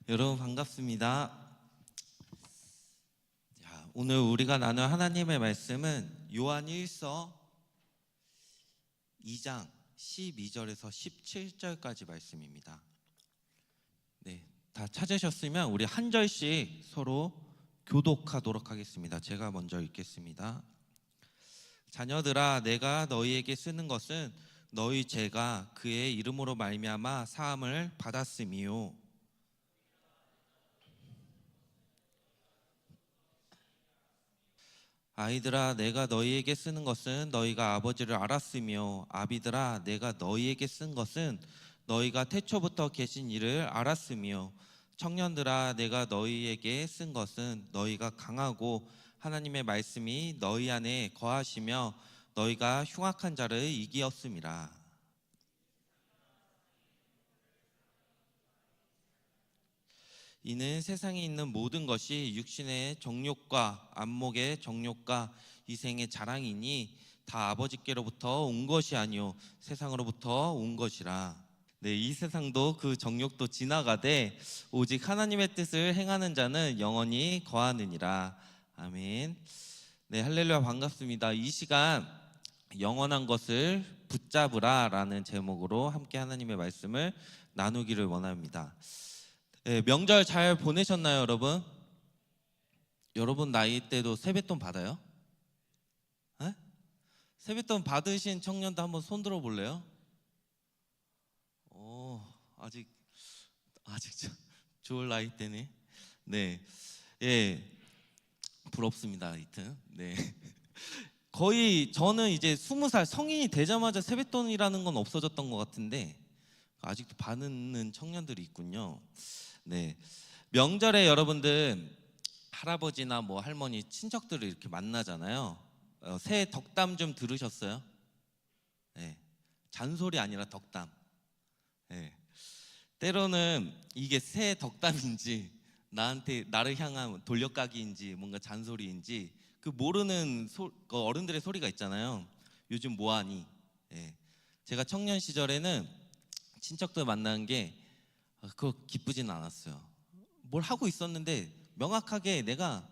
여러분 반갑습니다. 자, 오늘 우리가 나눌 하나님의 말씀은 요한 1서 2장 12절에서 17절까지 말씀입니다. 네, 다 찾으셨으면 우리 한 절씩 서로 교독하도록 하겠습니다. 제가 먼저 읽겠습니다. 자녀들아, 내가 너희에게 쓰는 것은 너희 죄가 그의 이름으로 말미암아 사함을 받았음이요, 아이들아, 내가 너희에게 쓰는 것은 너희가 아버지를 알았으며, 아비들아, 내가 너희에게 쓴 것은 너희가 태초부터 계신 이를 알았으며, 청년들아, 내가 너희에게 쓴 것은 너희가 강하고 하나님의 말씀이 너희 안에 거하시며 너희가 흉악한 자를 이기었음이라. 이는 세상에 있는 모든 것이 육신의 정욕과 안목의 정욕과 이생의 자랑이니 다 아버지께로부터 온 것이 아니요 세상으로부터 온 것이라. 네, 이 세상도 그 정욕도 지나가되 오직 하나님의 뜻을 행하는 자는 영원히 거하느니라. 아멘. 네, 할렐루야, 반갑습니다. 이 시간 영원한 것을 붙잡으라 라는 제목으로 함께 하나님의 말씀을 나누기를 원합니다. 네, 명절 잘 보내셨나요, 여러분? 여러분 나이 때도 세뱃돈 받아요? 네? 세뱃돈 받으신 청년도 한번 손 들어 볼래요? 아직 좋을 나이 때네. 네, 예, 부럽습니다. 하여튼, 네. 거의 저는 이제 20살 성인이 되자마자 세뱃돈이라는 건 없어졌던 것 같은데 아직도 받는 청년들이 있군요. 네, 명절에 여러분들 할아버지나 뭐 할머니 친척들을 이렇게 만나잖아요. 새해 덕담 좀 들으셨어요? 네, 잔소리 아니라 덕담. 네, 때로는 이게 새해 덕담인지 나를 향한 돌려까기인지 뭔가 잔소리인지 그 모르는 그 어른들의 소리가 있잖아요. 요즘 뭐하니? 네, 제가 청년 시절에는 친척들 만나는 게 그거 기쁘지는 않았어요. 뭘 하고 있었는데 명확하게 내가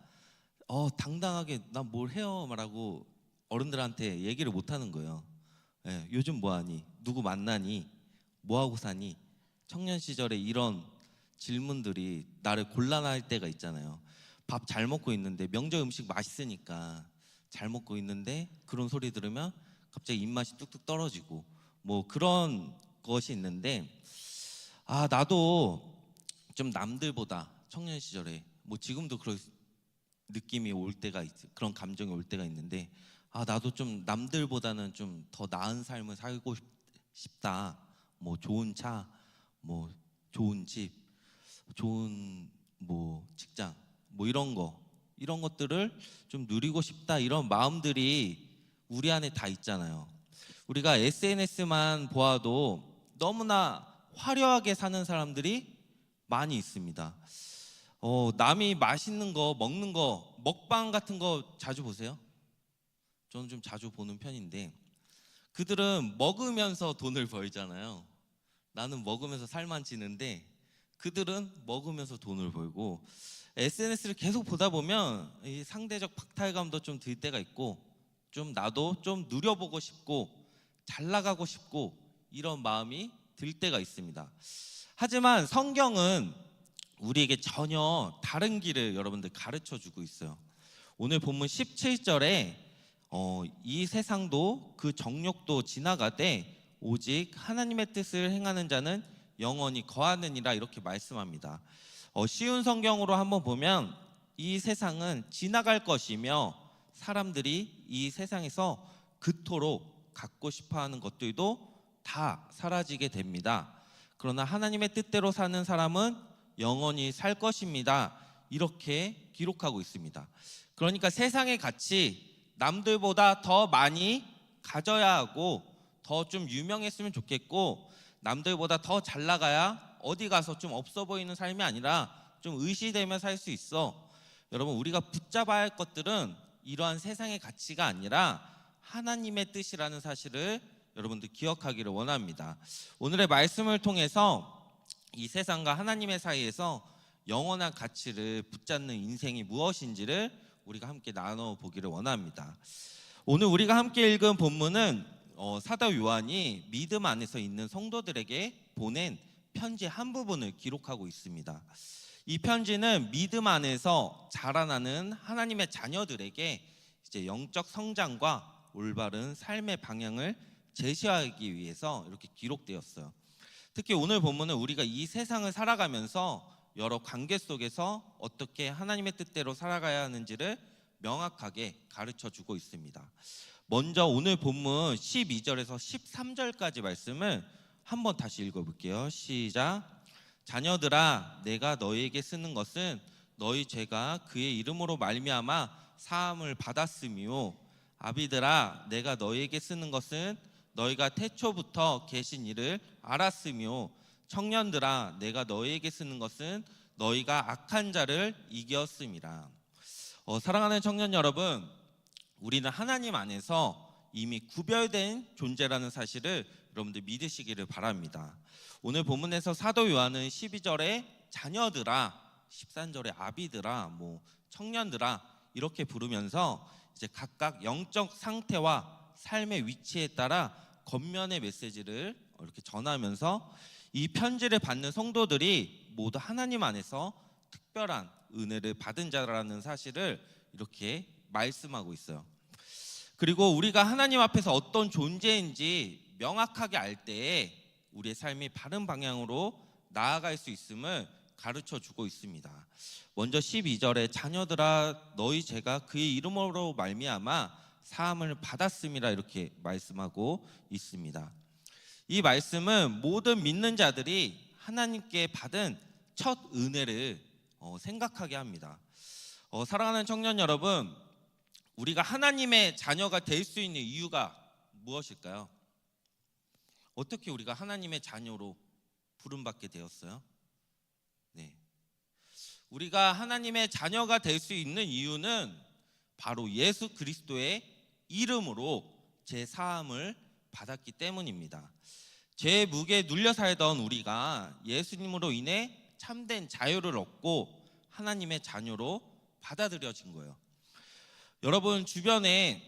당당하게 난 뭘 해요 말하고 어른들한테 얘기를 못 하는 거예요. 예, 요즘 뭐하니? 누구 만나니? 뭐하고 사니? 청년 시절에 이런 질문들이 나를 곤란할 때가 있잖아요. 밥 잘 먹고 있는데 명절 음식 맛있으니까 잘 먹고 있는데 그런 소리 들으면 갑자기 입맛이 뚝뚝 떨어지고 뭐 그런 것이 있는데, 나도 좀 남들보다 청년 시절에 뭐 지금도 그런 느낌이 올 때가 그런 감정이 올 때가 있는데, 나도 좀 남들보다는 좀 더 나은 삶을 살고 싶다. 뭐 좋은 차, 뭐 좋은 집, 좋은 뭐 직장, 뭐 이런 것들을 좀 누리고 싶다, 이런 마음들이 우리 안에 다 있잖아요. 우리가 SNS만 보아도 너무나 화려하게 사는 사람들이 많이 있습니다. 남이 맛있는 거 먹는 거 먹방 같은 거 자주 보세요? 저는 좀 자주 보는 편인데 그들은 먹으면서 돈을 벌잖아요. 나는 먹으면서 살만 찌는데 그들은 먹으면서 돈을 벌고, SNS를 계속 보다 보면 이 상대적 박탈감도 좀 들 때가 있고, 좀 나도 좀 누려보고 싶고 잘 나가고 싶고 이런 마음이 들 때가 있습니다. 하지만 성경은 우리에게 전혀 다른 길을 여러분들 가르쳐 주고 있어요. 오늘 본문 17절에 이 세상도 그 정욕도 지나가되 오직 하나님의 뜻을 행하는 자는 영원히 거하느니라, 이렇게 말씀합니다. 쉬운 성경으로 한번 보면 이 세상은 지나갈 것이며 사람들이 이 세상에서 그토록 갖고 싶어하는 것들도 다 사라지게 됩니다. 그러나 하나님의 뜻대로 사는 사람은 영원히 살 것입니다, 이렇게 기록하고 있습니다. 그러니까 세상의 가치, 남들보다 더 많이 가져야 하고 더 좀 유명했으면 좋겠고 남들보다 더 잘 나가야 어디 가서 좀 없어 보이는 삶이 아니라 좀 의시되며 살 수 있어. 여러분, 우리가 붙잡아야 할 것들은 이러한 세상의 가치가 아니라 하나님의 뜻이라는 사실을 여러분들 기억하기를 원합니다. 오늘의 말씀을 통해서 이 세상과 하나님의 사이에서 영원한 가치를 붙잡는 인생이 무엇인지를 우리가 함께 나눠보기를 원합니다. 오늘 우리가 함께 읽은 본문은 사도 요한이 믿음 안에서 있는 성도들에게 보낸 편지 한 부분을 기록하고 있습니다. 이 편지는 믿음 안에서 자라나는 하나님의 자녀들에게 이제 영적 성장과 올바른 삶의 방향을 제시하기 위해서 이렇게 기록되었어요. 특히 오늘 본문은 우리가 이 세상을 살아가면서 여러 관계 속에서 어떻게 하나님의 뜻대로 살아가야 하는지를 명확하게 가르쳐 주고 있습니다. 먼저 오늘 본문 12절에서 13절까지 말씀을 한번 다시 읽어볼게요. 시작. 자녀들아, 내가 너희에게 쓰는 것은 너희 죄가 그의 이름으로 말미암아 사함을 받았으며, 아비들아, 내가 너희에게 쓰는 것은 너희가 태초부터 계신 이를 알았으며, 청년들아, 내가 너희에게 쓰는 것은 너희가 악한 자를 이겼음이라. 사랑하는 청년 여러분, 우리는 하나님 안에서 이미 구별된 존재라는 사실을 여러분들 믿으시기를 바랍니다. 오늘 본문에서 사도 요한은 12절에 자녀들아, 13절에 아비들아, 청년들아 이렇게 부르면서 이제 각각 영적 상태와 삶의 위치에 따라 겉면의 메시지를 이렇게 전하면서 이 편지를 받는 성도들이 모두 하나님 안에서 특별한 은혜를 받은 자라는 사실을 이렇게 말씀하고 있어요. 그리고 우리가 하나님 앞에서 어떤 존재인지 명확하게 알 때에 우리의 삶이 바른 방향으로 나아갈 수 있음을 가르쳐 주고 있습니다. 먼저 12절에 자녀들아, 너희 죄가 그의 이름으로 말미암아 사함을 받았음이라 이렇게 말씀하고 있습니다. 이 말씀은 모든 믿는 자들이 하나님께 받은 첫 은혜를 생각하게 합니다. 사랑하는 청년 여러분, 우리가 하나님의 자녀가 될 수 있는 이유가 무엇일까요? 어떻게 우리가 하나님의 자녀로 부름받게 되었어요? 네. 우리가 하나님의 자녀가 될 수 있는 이유는 바로 예수 그리스도의 이름으로 제 사함을 받았기 때문입니다. 죄의 무게에 눌려 살던 우리가 예수님으로 인해 참된 자유를 얻고 하나님의 자녀로 받아들여진 거예요. 여러분 주변에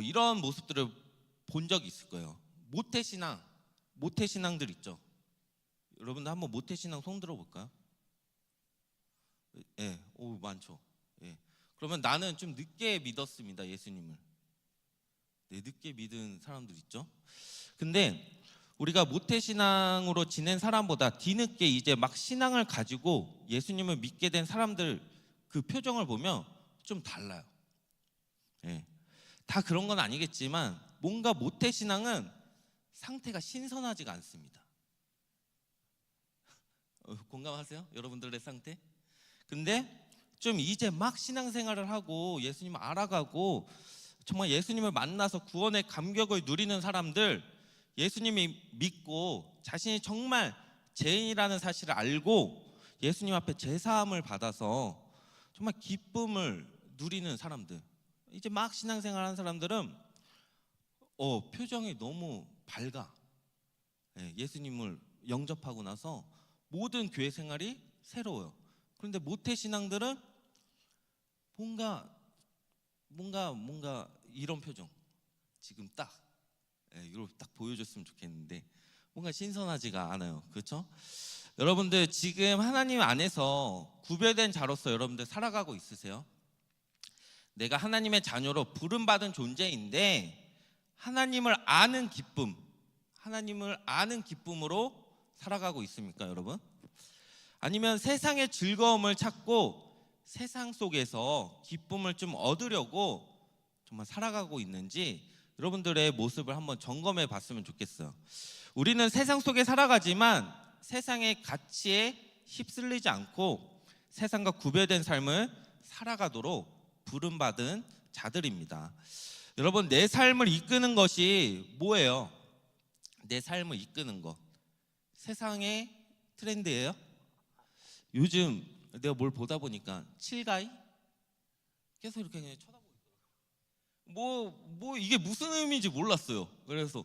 이런 모습들을 본 적이 있을 거예요. 모태신앙들 있죠. 여러분들 한번 모태신앙 손 들어볼까요? 예, 많죠. 예. 그러면 나는 좀 늦게 믿었습니다, 예수님을. 네, 늦게 믿은 사람들 있죠. 근데 우리가 모태신앙으로 지낸 사람보다 뒤늦게 이제 막 신앙을 가지고 예수님을 믿게 된 사람들 그 표정을 보면 좀 달라요. 예. 다 그런 건 아니겠지만 뭔가 모태신앙은 상태가 신선하지가 않습니다. 공감하세요? 여러분들의 상태? 근데 좀 이제 막 신앙생활을 하고 예수님을 알아가고 정말 예수님을 만나서 구원의 감격을 누리는 사람들, 예수님이 믿고 자신이 정말 죄인이라는 사실을 알고 예수님 앞에 제사함을 받아서 정말 기쁨을 누리는 사람들, 이제 막 신앙생활하는 사람들은 표정이 너무 밝아. 예수님을 영접하고 나서 모든 교회 생활이 새로워요. 그런데 모태신앙들은 뭔가 이런 표정 지금 딱 이렇게 딱 보여줬으면 좋겠는데 뭔가 신선하지가 않아요. 그렇죠? 여러분들 지금 하나님 안에서 구별된 자로서 여러분들 살아가고 있으세요? 내가 하나님의 자녀로 부름받은 존재인데 하나님을 아는 기쁨으로 살아가고 있습니까, 여러분? 아니면 세상의 즐거움을 찾고 세상 속에서 기쁨을 좀 얻으려고 정말 살아가고 있는지 여러분들의 모습을 한번 점검해 봤으면 좋겠어요. 우리는 세상 속에 살아가지만 세상의 가치에 휩쓸리지 않고 세상과 구별된 삶을 살아가도록 부름받은 자들입니다. 여러분, 내 삶을 이끄는 것이 뭐예요? 내 삶을 이끄는 것, 세상의 트렌드예요? 요즘 내가 뭘 보다 보니까 칠가이 계속 이렇게 그냥 쳐다보고 있더라고요. 이게 무슨 의미인지 몰랐어요. 그래서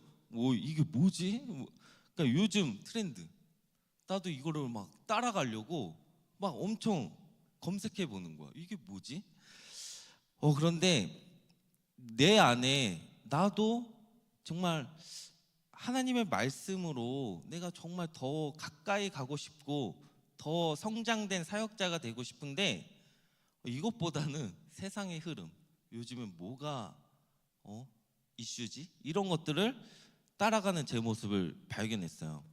이게 뭐지? 그러니까 요즘 트렌드, 나도 이거를 막 따라가려고 막 엄청 검색해 보는 거야. 이게 뭐지? 그런데 내 안에 나도 정말 하나님의 말씀으로 내가 정말 더 가까이 가고 싶고 더 성장된 사역자가 되고 싶은데 이것보다는 세상의 흐름, 요즘은 뭐가 이슈지? 이런 것들을 따라가는 제 모습을 발견했어요.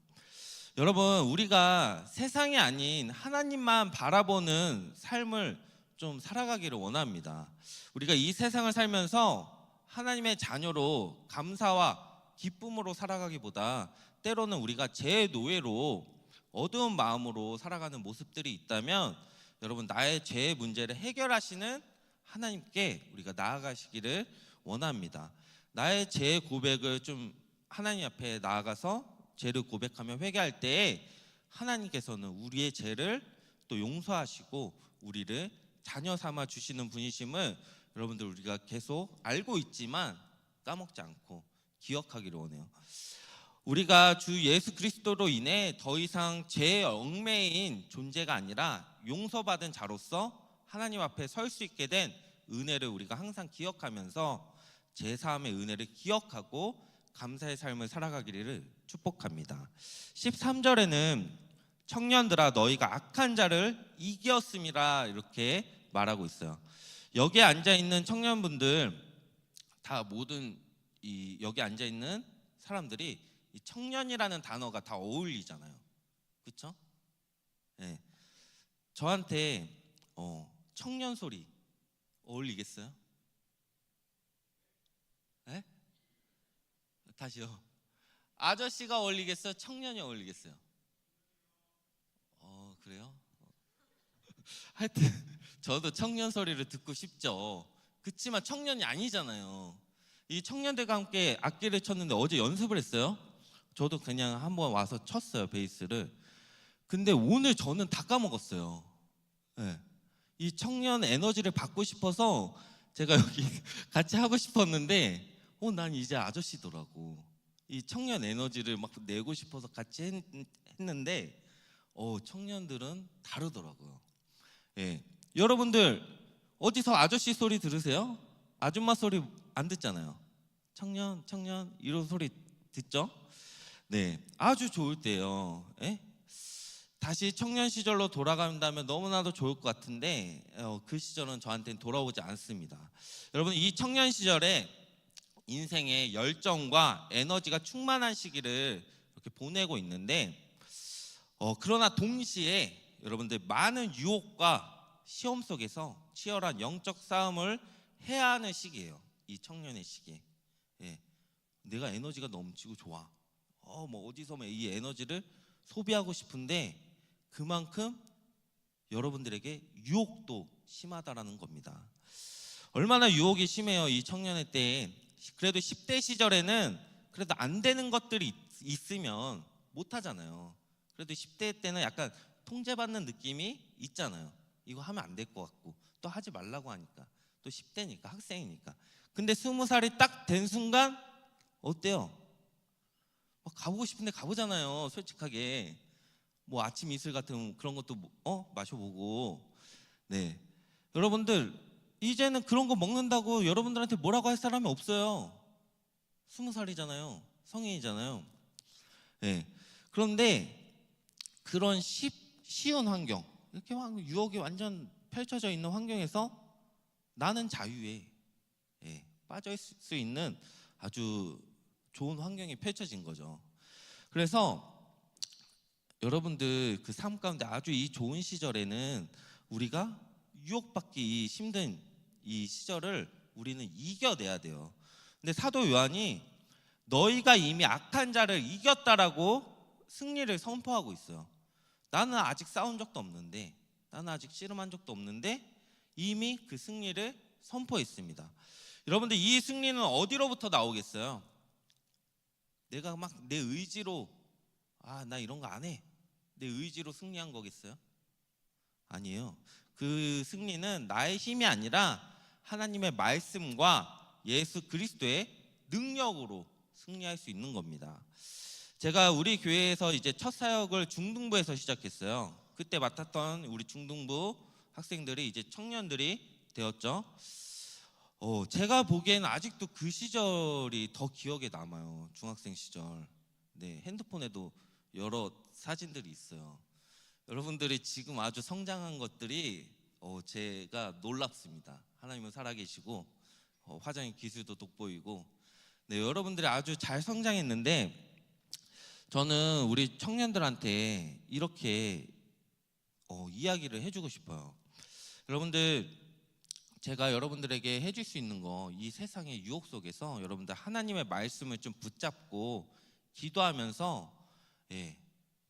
여러분, 우리가 세상이 아닌 하나님만 바라보는 삶을 좀 살아가기를 원합니다. 우리가 이 세상을 살면서 하나님의 자녀로 감사와 기쁨으로 살아가기보다 때로는 우리가 제 노예로 어두운 마음으로 살아가는 모습들이 있다면 여러분, 나의 죄의 문제를 해결하시는 하나님께 우리가 나아가시기를 원합니다. 나의 죄의 고백을 좀 하나님 앞에 나아가서 죄를 고백하며 회개할 때에 하나님께서는 우리의 죄를 또 용서하시고 우리를 자녀 삼아 주시는 분이심을 여러분들 우리가 계속 알고 있지만 까먹지 않고 기억하기를 원해요. 우리가 주 예수 그리스도로 인해 더 이상 죄에 얽매인 존재가 아니라 용서받은 자로서 하나님 앞에 설 수 있게 된 은혜를 우리가 항상 기억하면서 제사함의 은혜를 기억하고 감사의 삶을 살아가기를 축복합니다. 13절에는 청년들아 너희가 악한 자를 이겼음이라 이렇게 말하고 있어요. 여기에 앉아있는 청년분들 다 모든 여기 앉아있는 사람들이 이 청년이라는 단어가 다 어울리잖아요. 그렇죠? 네. 저한테 청년 소리 어울리겠어요? 네? 다시요. 아저씨가 어울리겠어요? 청년이 어울리겠어요? 그래요? 하여튼 저도 청년 소리를 듣고 싶죠. 그렇지만 청년이 아니잖아요. 이 청년들과 함께 악기를 쳤는데 어제 연습을 했어요. 저도 그냥 한번 와서 쳤어요, 베이스를. 근데 오늘 저는 다 까먹었어요. 네. 이 청년 에너지를 받고 싶어서 제가 여기 같이 하고 싶었는데 난 이제 아저씨더라고. 이 청년 에너지를 막 내고 싶어서 같이 했는데 청년들은 다르더라고요. 예. 여러분들 어디서 아저씨 소리 들으세요? 아줌마 소리 안 듣잖아요. 청년 이런 소리 듣죠? 네, 아주 좋을 때요. 예? 다시 청년 시절로 돌아간다면 너무나도 좋을 것 같은데 그 시절은 저한테는 돌아오지 않습니다. 여러분, 이 청년 시절에 인생의 열정과 에너지가 충만한 시기를 이렇게 보내고 있는데 그러나 동시에 여러분들 많은 유혹과 시험 속에서 치열한 영적 싸움을 해야 하는 시기예요. 이 청년의 시기에. 예. 내가 에너지가 넘치고 좋아. 뭐 어디서 이 에너지를 소비하고 싶은데 그만큼 여러분들에게 유혹도 심하다라는 겁니다. 얼마나 유혹이 심해요, 이 청년의 때에. 그래도 10대 시절에는 그래도 안 되는 것들이 있으면 못 하잖아요. 그래도 10대 때는 약간 통제받는 느낌이 있잖아요. 이거 하면 안 될 것 같고 또 하지 말라고 하니까, 또 10대니까 학생이니까. 근데 20살이 딱 된 순간 어때요? 가보고 싶은데 가보잖아요, 솔직하게. 뭐 아침 이슬 같은 그런 것도 마셔보고. 네, 여러분들 이제는 그런 거 먹는다고 여러분들한테 뭐라고 할 사람이 없어요. 20살이잖아요, 성인이잖아요. 네, 그런데 그런 쉬운 환경, 이렇게 유혹이 완전 펼쳐져 있는 환경에서 나는 자유에 빠져 있을 수 있는 아주 좋은 환경이 펼쳐진 거죠. 그래서 여러분들 그 삶 가운데 아주 이 좋은 시절에는 우리가 유혹받기 힘든 이 시절을 우리는 이겨내야 돼요. 근데 사도 요한이 너희가 이미 악한 자를 이겼다라고 승리를 선포하고 있어요. 나는 아직 싸운 적도 없는데, 나는 아직 씨름한 적도 없는데 이미 그 승리를 선포했습니다. 여러분들, 이 승리는 어디로부터 나오겠어요? 내가 막 내 의지로 나 이런 거 안 해, 내 의지로 승리한 거겠어요? 아니에요. 그 승리는 나의 힘이 아니라 하나님의 말씀과 예수 그리스도의 능력으로 승리할 수 있는 겁니다. 제가 우리 교회에서 이제 첫 사역을 중등부에서 시작했어요. 그때 맡았던 우리 중등부 학생들이 이제 청년들이 되었죠. 제가 보기에는 아직도 그 시절이 더 기억에 남아요. 중학생 시절. 네, 핸드폰에도 여러 사진들이 있어요. 여러분들이 지금 아주 성장한 것들이 제가 놀랍습니다. 하나님은 살아계시고 화장의 기술도 돋보이고, 네, 여러분들이 아주 잘 성장했는데, 저는 우리 청년들한테 이렇게 이야기를 해주고 싶어요. 여러분들, 제가 여러분들에게 해줄 수 있는 거, 이 세상의 유혹 속에서 여러분들 하나님의 말씀을 좀 붙잡고 기도하면서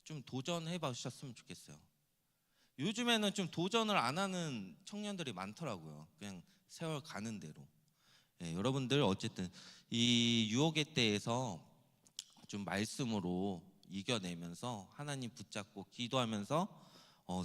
좀 도전해 보셨으면 좋겠어요. 요즘에는 좀 도전을 안 하는 청년들이 많더라고요. 그냥 세월 가는 대로. 여러분들 어쨌든 이 유혹의 때에서 좀 말씀으로 이겨내면서 하나님 붙잡고 기도하면서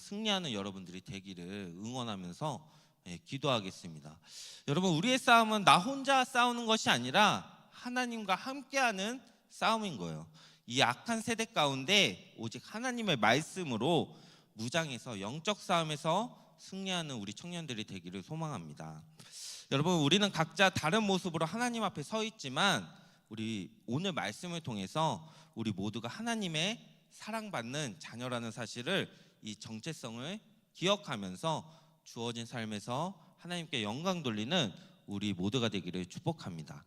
승리하는 여러분들이 되기를 응원하면서 기도하겠습니다. 여러분, 우리의 싸움은 나 혼자 싸우는 것이 아니라 하나님과 함께하는 싸움인 거예요. 이 악한 세대 가운데 오직 하나님의 말씀으로 무장해서 영적 싸움에서 승리하는 우리 청년들이 되기를 소망합니다. 여러분, 우리는 각자 다른 모습으로 하나님 앞에 서 있지만 우리 오늘 말씀을 통해서 우리 모두가 하나님의 사랑받는 자녀라는 사실을, 이 정체성을 기억하면서 주어진 삶에서 하나님께 영광 돌리는 우리 모두가 되기를 축복합니다.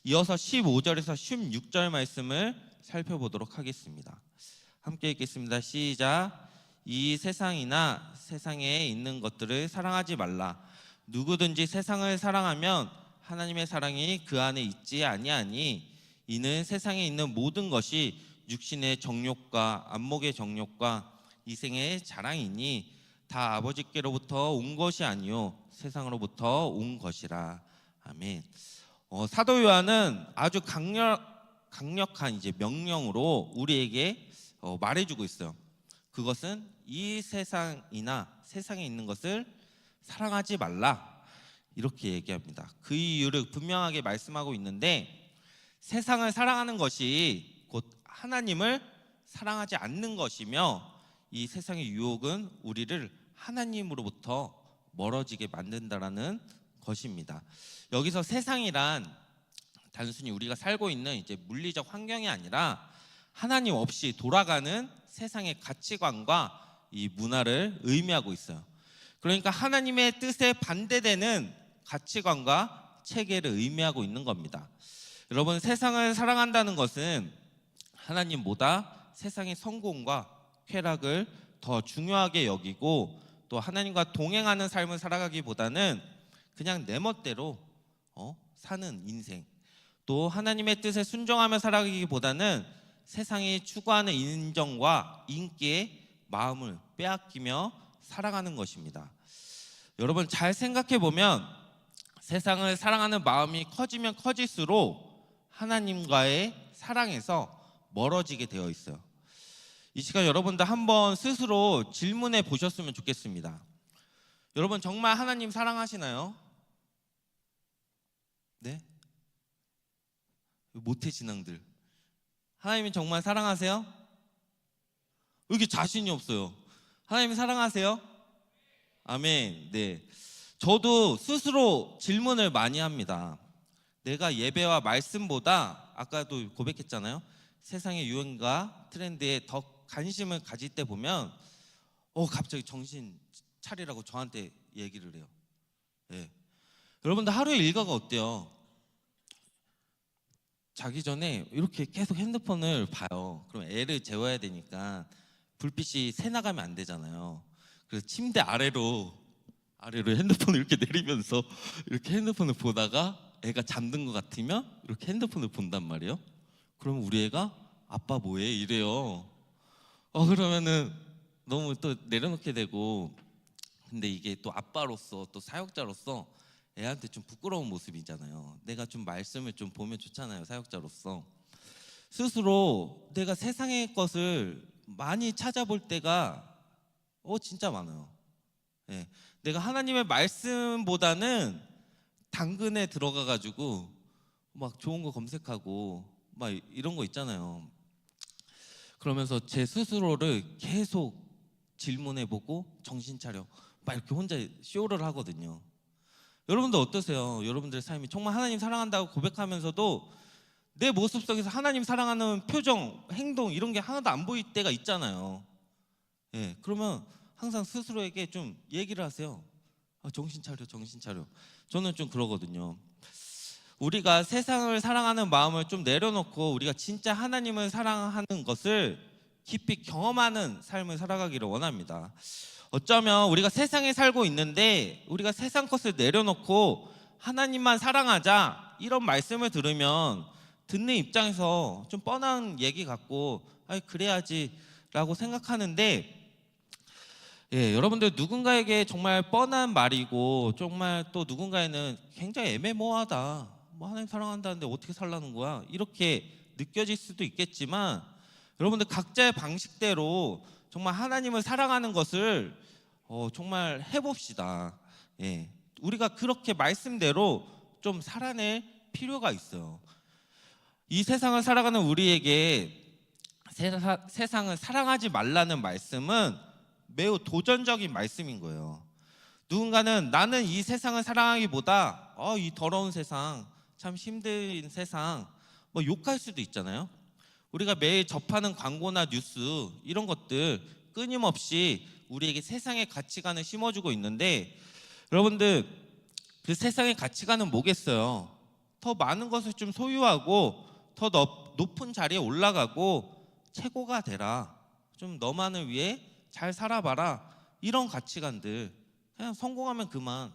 이어서 15절에서 16절 말씀을 살펴보도록 하겠습니다. 함께 읽겠습니다. 시작. 이 세상이나 세상에 있는 것들을 사랑하지 말라. 누구든지 세상을 사랑하면 하나님의 사랑이 그 안에 있지 아니하니, 이는 세상에 있는 모든 것이 육신의 정욕과 안목의 정욕과 이생의 자랑이니 다 아버지께로부터 온 것이 아니요 세상으로부터 온 것이라. 아멘. 사도 요한은 아주 강력한 이제 명령으로 우리에게 말해주고 있어요. 그것은 이 세상이나 세상에 있는 것을 사랑하지 말라, 이렇게 얘기합니다. 그 이유를 분명하게 말씀하고 있는데, 세상을 사랑하는 것이 곧 하나님을 사랑하지 않는 것이며, 이 세상의 유혹은 우리를 하나님으로부터 멀어지게 만든다라는 것입니다. 여기서 세상이란 단순히 우리가 살고 있는 이제 물리적 환경이 아니라 하나님 없이 돌아가는 세상의 가치관과 이 문화를 의미하고 있어요. 그러니까 하나님의 뜻에 반대되는 가치관과 체계를 의미하고 있는 겁니다. 여러분, 세상을 사랑한다는 것은 하나님보다 세상의 성공과 쾌락을 더 중요하게 여기고, 또 하나님과 동행하는 삶을 살아가기보다는 그냥 내 멋대로 사는 인생, 또 하나님의 뜻에 순종하며 살아가기보다는 세상이 추구하는 인정과 인기에 마음을 빼앗기며 살아가는 것입니다. 여러분, 잘 생각해 보면 세상을 사랑하는 마음이 커지면 커질수록 하나님과의 사랑에서 멀어지게 되어 있어요. 이 시간 여러분들 한번 스스로 질문해 보셨으면 좋겠습니다. 여러분, 정말 하나님 사랑하시나요? 네? 모태신앙들, 하나님이 정말 사랑하세요? 왜 이렇게 자신이 없어요? 하나님 사랑하세요? 아멘. 네, 저도 스스로 질문을 많이 합니다. 내가 예배와 말씀보다, 아까도 고백했잖아요, 세상의 유행과 트렌드에 더 관심을 가질 때 보면 갑자기 정신 차리라고 저한테 얘기를 해요. 네. 여러분들 하루의 일과가 어때요? 자기 전에 이렇게 계속 핸드폰을 봐요. 그럼 애를 재워야 되니까 불빛이 새 나가면 안 되잖아요. 그래서 침대 아래로 핸드폰을 이렇게 내리면서 이렇게 핸드폰을 보다가 애가 잠든 것 같으면 이렇게 핸드폰을 본단 말이에요. 그러면 우리 애가 아빠 뭐해? 이래요. 그러면은 너무 또 내려놓게 되고, 근데 이게 또 아빠로서 또 사역자로서 애한테 좀 부끄러운 모습이잖아요. 내가 좀 말씀을 좀 보면 좋잖아요, 사역자로서. 스스로 내가 세상의 것을 많이 찾아볼 때가 진짜 많아요. 네. 내가 하나님의 말씀보다는 당근에 들어가 가지고 막 좋은 거 검색하고 막 이런 거 있잖아요. 그러면서 제 스스로를 계속 질문해보고 정신 차려 막 이렇게 혼자 쇼를 하거든요. 여러분들 어떠세요? 여러분들의 삶이 정말 하나님 사랑한다고 고백하면서도 내 모습 속에서 하나님 사랑하는 표정, 행동 이런 게 하나도 안 보일 때가 있잖아요. 예, 그러면 항상 스스로에게 좀 얘기를 하세요. 정신 차려, 정신 차려. 저는 좀 그러거든요. 우리가 세상을 사랑하는 마음을 좀 내려놓고 우리가 진짜 하나님을 사랑하는 것을 깊이 경험하는 삶을 살아가기를 원합니다. 어쩌면 우리가 세상에 살고 있는데 우리가 세상 것을 내려놓고 하나님만 사랑하자 이런 말씀을 들으면 듣는 입장에서 좀 뻔한 얘기 같고 그래야지 라고 생각하는데, 예, 여러분들 누군가에게 정말 뻔한 말이고 정말 또 누군가에는 굉장히 애매모호하다, 뭐 하나님 사랑한다는데 어떻게 살라는 거야, 이렇게 느껴질 수도 있겠지만 여러분들 각자의 방식대로 정말 하나님을 사랑하는 것을 정말 해봅시다. 예, 우리가 그렇게 말씀대로 좀 살아낼 필요가 있어요. 이 세상을 살아가는 우리에게 세상을 사랑하지 말라는 말씀은 매우 도전적인 말씀인 거예요. 누군가는 나는 이 세상을 사랑하기보다 이 더러운 세상, 참 힘든 세상, 뭐 욕할 수도 있잖아요. 우리가 매일 접하는 광고나 뉴스 이런 것들 끊임없이 우리에게 세상의 가치관을 심어주고 있는데, 여러분들 그 세상의 가치관은 뭐겠어요? 더 많은 것을 좀 소유하고 더 높은 자리에 올라가고 최고가 되라, 좀 너만을 위해 잘 살아봐라, 이런 가치관들, 그냥 성공하면 그만,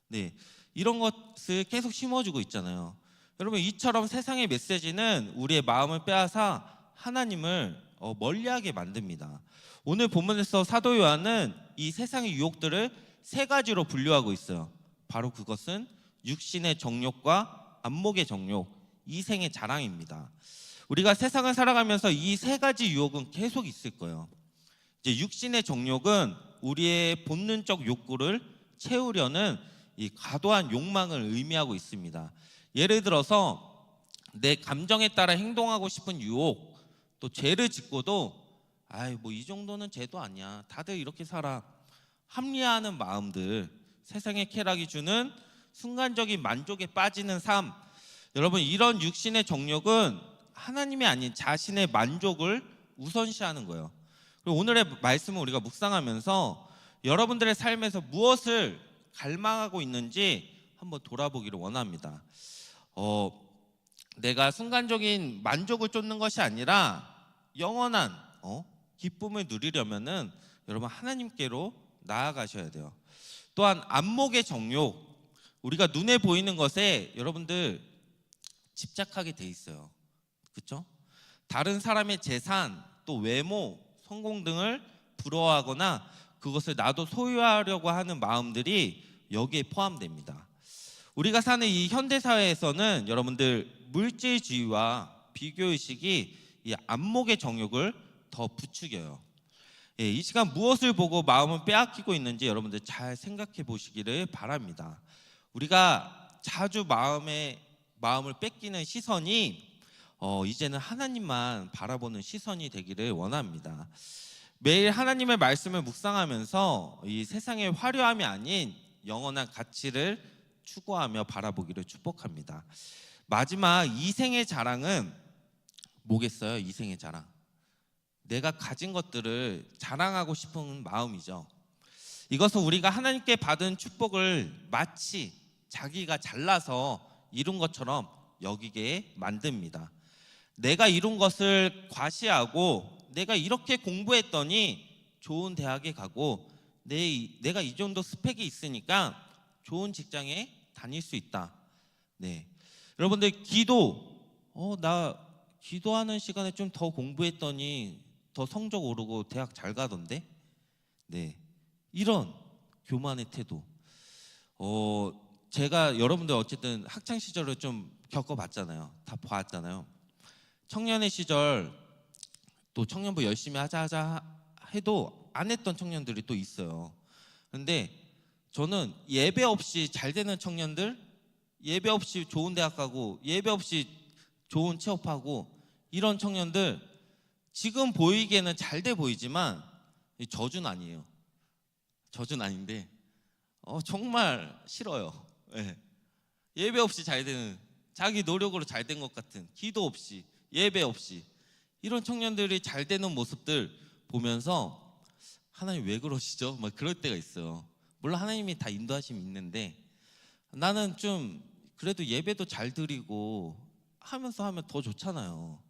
네, 이런 것을 계속 심어주고 있잖아요. 여러분, 이처럼 세상의 메시지는 우리의 마음을 빼앗아 하나님을 멀리하게 만듭니다. 오늘 본문에서 사도 요한은 이 세상의 유혹들을 세 가지로 분류하고 있어요. 바로 그것은 육신의 정욕과 안목의 정욕, 이생의 자랑입니다. 우리가 세상을 살아가면서 이 세 가지 유혹은 계속 있을 거예요. 이제 육신의 정욕은 우리의 본능적 욕구를 채우려는 이 과도한 욕망을 의미하고 있습니다. 예를 들어서 내 감정에 따라 행동하고 싶은 유혹, 또 죄를 짓고도 뭐 이 정도는 죄도 아니야, 다들 이렇게 살아, 합리화하는 마음들, 세상의 쾌락이 주는 순간적인 만족에 빠지는 삶. 여러분, 이런 육신의 정욕은 하나님이 아닌 자신의 만족을 우선시하는 거예요. 그리고 오늘의 말씀을 우리가 묵상하면서 여러분들의 삶에서 무엇을 갈망하고 있는지 한번 돌아보기를 원합니다. 내가 순간적인 만족을 쫓는 것이 아니라 영원한 기쁨을 누리려면은 여러분 하나님께로 나아가셔야 돼요. 또한 안목의 정욕, 우리가 눈에 보이는 것에 여러분들 집착하게 돼 있어요. 그렇죠? 다른 사람의 재산, 또 외모, 성공 등을 부러워하거나 그것을 나도 소유하려고 하는 마음들이 여기에 포함됩니다. 우리가 사는 이 현대 사회에서는 여러분들 물질주의와 비교의식이 이 안목의 정욕을 더 부추겨요. 예, 이 시간 무엇을 보고 마음을 빼앗기고 있는지 여러분들 잘 생각해 보시기를 바랍니다. 우리가 자주 마음을 뺏기는 시선이 이제는 하나님만 바라보는 시선이 되기를 원합니다. 매일 하나님의 말씀을 묵상하면서 이 세상의 화려함이 아닌 영원한 가치를 추구하며 바라보기를 축복합니다. 마지막 이생의 자랑은 뭐겠어요? 이생의 자랑, 내가 가진 것들을 자랑하고 싶은 마음이죠. 이것은 우리가 하나님께 받은 축복을 마치 자기가 잘나서 이룬 것처럼 여기게 만듭니다. 내가 이룬 것을 과시하고 내가 이렇게 공부했더니 좋은 대학에 가고 내가 이 정도 스펙이 있으니까 좋은 직장에 다닐 수 있다. 네, 여러분들 나 기도하는 시간에 좀 더 공부했더니 더 성적 오르고 대학 잘 가던데. 네, 이런 교만의 태도. 제가 여러분들 어쨌든 학창 시절을 좀 겪어봤잖아요. 다 봤잖아요. 청년의 시절 또 청년부 열심히 하자 해도 안 했던 청년들이 또 있어요. 근데 저는 예배 없이 잘 되는 청년들, 예배 없이 좋은 대학 가고 예배 없이 좋은 취업하고 이런 청년들 지금 보이기에는 잘 돼 보이지만 이 저주는 아니에요. 저주는 아닌데 정말 싫어요. 예. 예배 없이 잘 되는, 자기 노력으로 잘 된 것 같은, 기도 없이 예배 없이 이런 청년들이 잘 되는 모습들 보면서 하나님 왜 그러시죠? 막 그럴 때가 있어요. 물론 하나님이 다 인도하심이 있는데 나는 좀 그래도 예배도 잘 드리고 하면서 하면 더 좋잖아요.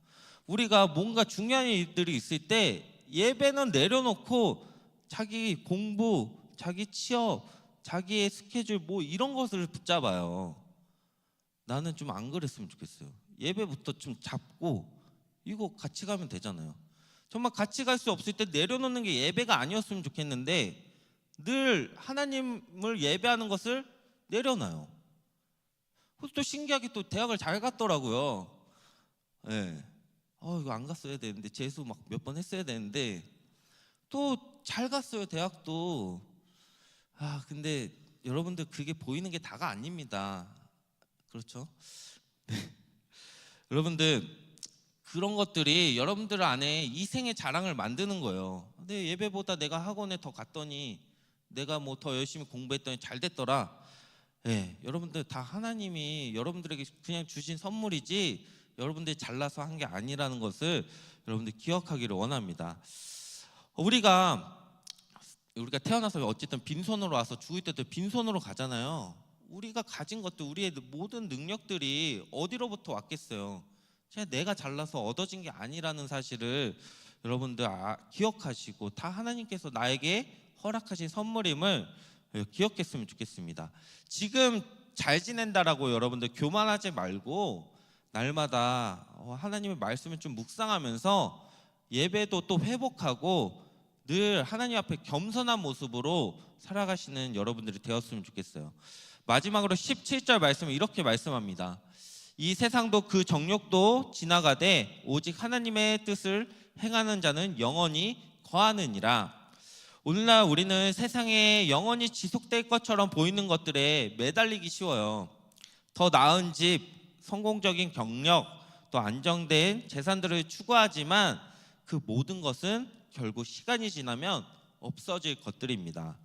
우리가 뭔가 중요한 일들이 있을 때 예배는 내려놓고 자기 공부, 자기 취업, 자기의 스케줄 뭐 이런 것을 붙잡아요. 나는 좀 안 그랬으면 좋겠어요. 예배부터 좀 잡고 이거 같이 가면 되잖아요. 정말 같이 갈 수 없을 때 내려놓는 게 예배가 아니었으면 좋겠는데 늘 하나님을 예배하는 것을 내려놔요. 그래서 또 신기하게 또 대학을 잘 갔더라고요. 예. 이거 안 갔어야 되는데 재수 막 몇 번 했어야 되는데 또 잘 갔어요, 대학도. 근데 여러분들 그게 보이는 게 다가 아닙니다. 그렇죠? 여러분들 그런 것들이 여러분들 안에 이생의 자랑을 만드는 거예요. 근데 예배보다 내가 학원에 더 갔더니 내가 뭐 더 열심히 공부했더니 잘 됐더라. 예, 여러분들 다 하나님이 여러분들에게 그냥 주신 선물이지 여러분들이 잘나서 한 게 아니라는 것을 여러분들 기억하기를 원합니다. 우리가 태어나서 어쨌든 빈손으로 와서 죽을 때도 빈손으로 가잖아요. 우리가 가진 것도 우리의 모든 능력들이 어디로부터 왔겠어요? 그냥 내가 잘나서 얻어진 게 아니라는 사실을 여러분들 기억하시고 다 하나님께서 나에게 허락하신 선물임을 기억했으면 좋겠습니다. 지금 잘 지낸다라고 여러분들 교만하지 말고 날마다 하나님의 말씀을 좀 묵상하면서 예배도 또 회복하고 늘 하나님 앞에 겸손한 모습으로 살아가시는 여러분들이 되었으면 좋겠어요. 마지막으로 17절 말씀을 이렇게 말씀합니다. 이 세상도 그 정욕도 지나가되 오직 하나님의 뜻을 행하는 자는 영원히 거하느니라. 오늘날 우리는 세상에 영원히 지속될 것처럼 보이는 것들에 매달리기 쉬워요. 더 나은 집, 성공적인 경력, 또 안정된 재산들을 추구하지만 그 모든 것은 결국 시간이 지나면 없어질 것들입니다.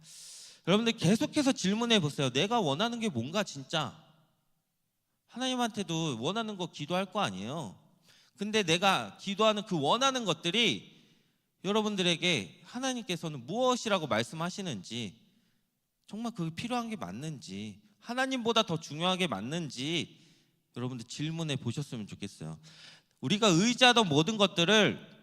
여러분들 계속해서 질문해 보세요. 내가 원하는 게 뭔가 진짜? 하나님한테도 원하는 거 기도할 거 아니에요. 근데 내가 기도하는 그 원하는 것들이 여러분들에게 하나님께서는 무엇이라고 말씀하시는지, 정말 그게 필요한 게 맞는지, 하나님보다 더 중요하게 맞는지 여러분들 질문해 보셨으면 좋겠어요. 우리가 의지하던 모든 것들을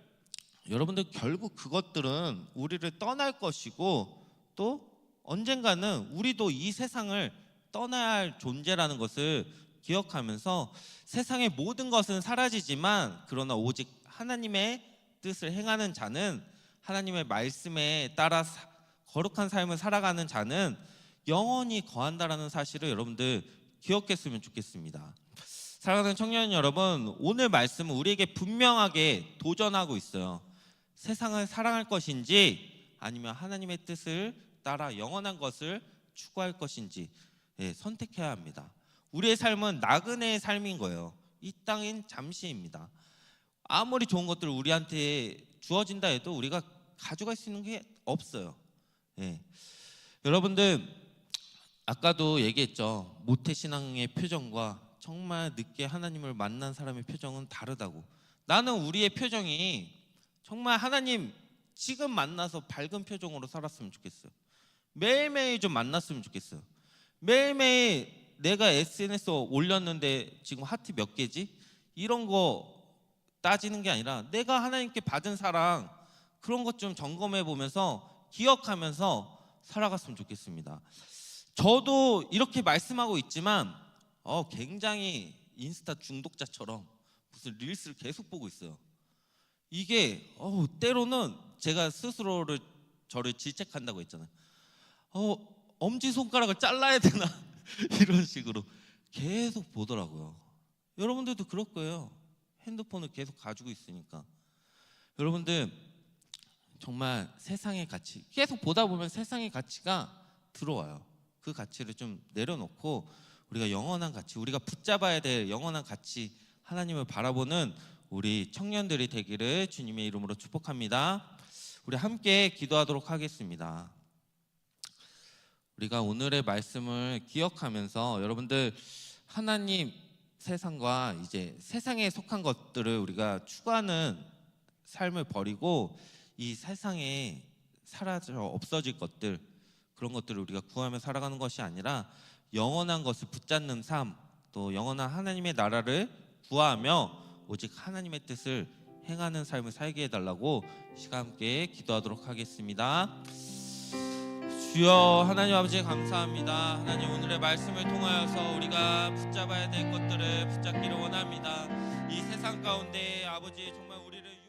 여러분들 결국 그것들은 우리를 떠날 것이고 또 언젠가는 우리도 이 세상을 떠나야 할 존재라는 것을 기억하면서 세상의 모든 것은 사라지지만 그러나 오직 하나님의 뜻을 행하는 자는, 하나님의 말씀에 따라 거룩한 삶을 살아가는 자는 영원히 거한다라는 사실을 여러분들 기억했으면 좋겠습니다. 사랑하는 청년 여러분, 오늘 말씀은 우리에게 분명하게 도전하고 있어요. 세상을 사랑할 것인지 아니면 하나님의 뜻을 따라 영원한 것을 추구할 것인지 선택해야 합니다. 우리의 삶은 나그네의 삶인 거예요. 이 땅은 잠시입니다. 아무리 좋은 것들 우리한테 주어진다 해도 우리가 가져갈 수 있는 게 없어요. 여러분들 아까도 얘기했죠. 모태신앙의 표정과 정말 늦게 하나님을 만난 사람의 표정은 다르다고. 나는 우리의 표정이 정말 하나님 지금 만나서 밝은 표정으로 살았으면 좋겠어요. 매일매일 좀 만났으면 좋겠어요. 매일매일 내가 SNS 올렸는데 지금 하트 몇 개지? 이런 거 따지는 게 아니라 내가 하나님께 받은 사랑, 그런 것 좀 점검해 보면서 기억하면서 살아갔으면 좋겠습니다. 저도 이렇게 말씀하고 있지만 굉장히 인스타 중독자처럼 무슨 릴스를 계속 보고 있어요. 이게 때로는 제가 스스로를 저를 질책한다고 했잖아요. 엄지손가락을 잘라야 되나 이런 식으로 계속 보더라고요. 여러분들도 그럴 거예요. 핸드폰을 계속 가지고 있으니까. 여러분들 정말 세상의 가치, 계속 보다 보면 세상의 가치가 들어와요. 그 가치를 좀 내려놓고 우리가 영원한 가치, 우리가 붙잡아야 될 영원한 가치, 하나님을 바라보는 우리 청년들이 되기를 주님의 이름으로 축복합니다. 우리 함께 기도하도록 하겠습니다. 우리가 오늘의 말씀을 기억하면서 여러분들 하나님 세상과 이제 세상에 속한 것들을 우리가 추구하는 삶을 버리고 이 세상에 사라져 없어질 것들, 그런 것들을 우리가 구하며 살아가는 것이 아니라 영원한 것을 붙잡는 삶, 또 영원한 하나님의 나라를 구하며 오직 하나님의 뜻을 행하는 삶을 살게 해달라고 시간 함께 기도하도록 하겠습니다. 주여 하나님 아버지 감사합니다. 하나님 오늘의 말씀을 통하여서 우리가 붙잡아야 될 것들을 붙잡기를 원합니다. 이 세상 가운데 아버지 정말 우리를